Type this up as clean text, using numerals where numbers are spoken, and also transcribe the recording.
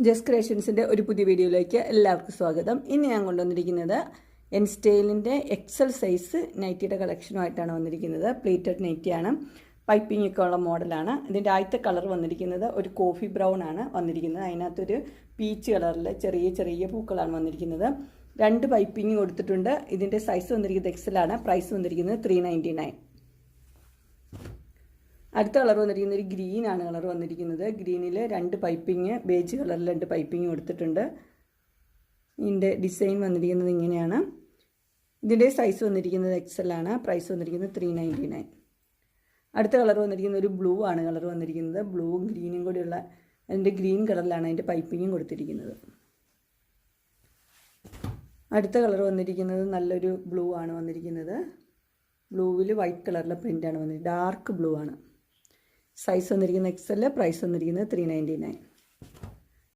Just ക്രിയേഷൻസിൻ്റെ ഒരു പുതിയ വീഡിയോയിലേക്ക് എല്ലാവർക്കും സ്വാഗതം. ഇന്ന് ഞാൻ കൊണ്ടുവന്നിരിക്കുന്നത് എൻ സ്റ്റൈലിൻ്റെ എക്സൽ സൈസ് നൈറ്റിയുടെ കളക്ഷനുമായിട്ടാണ് വന്നിരിക്കുന്നത്. പ്ലീറ്റഡ് നൈറ്റിയാണ്, പൈപ്പിംഗ് ഒക്കെ ഉള്ള മോഡലാണ്. ഇതിൻ്റെ ആദ്യത്തെ കളർ വന്നിരിക്കുന്നത് ഒരു കോഫി ബ്രൗൺ ആണ് വന്നിരിക്കുന്നത്. അതിനകത്തൊരു പീച്ച് കളറിൽ ചെറിയ ചെറിയ പൂക്കളാണ് വന്നിരിക്കുന്നത്. 2 പൈപ്പിംഗ് കൊടുത്തിട്ടുണ്ട്. ഇതിൻ്റെ സൈസ് വന്നിരിക്കുന്നത് എക്സലാണ്. പ്രൈസ് വന്നിരിക്കുന്നത് 399. അടുത്ത കളർ വന്നിരിക്കുന്നത് ഒരു ഗ്രീൻ ആണ് കളർ വന്നിരിക്കുന്നത്. ഗ്രീനിൽ 2 പൈപ്പിംഗ്, ബേജ് കളറിൽ 2 പൈപ്പിംഗ് കൊടുത്തിട്ടുണ്ട്. ഇതിൻ്റെ ഡിസൈൻ വന്നിരിക്കുന്നത് ഇങ്ങനെയാണ്. ഇതിൻ്റെ സൈസ് വന്നിരിക്കുന്നത് എക്സലാണ്. പ്രൈസ് വന്നിരിക്കുന്നത് 399. അടുത്ത കളർ വന്നിരിക്കുന്നത് ഒരു ബ്ലൂ ആണ് കളർ വന്നിരിക്കുന്നത്. ബ്ലൂവും ഗ്രീനും കൂടിയുള്ള അതിൻ്റെ ഗ്രീൻ കളറിലാണ് അതിൻ്റെ പൈപ്പിങ്ങും കൊടുത്തിരിക്കുന്നത്. അടുത്ത കളർ വന്നിരിക്കുന്നത് നല്ലൊരു ബ്ലൂ ആണ് വന്നിരിക്കുന്നത്. ബ്ലൂവിൽ വൈറ്റ് കളറിലെ പ്രിൻ്റാണ് വന്നിരിക്കുന്നത്. ഡാർക്ക് ബ്ലൂ ആണ്. സൈസ് വന്നിരിക്കുന്നത് എക്സൽ. പ്രൈസ് വന്നിരിക്കുന്നത് 399.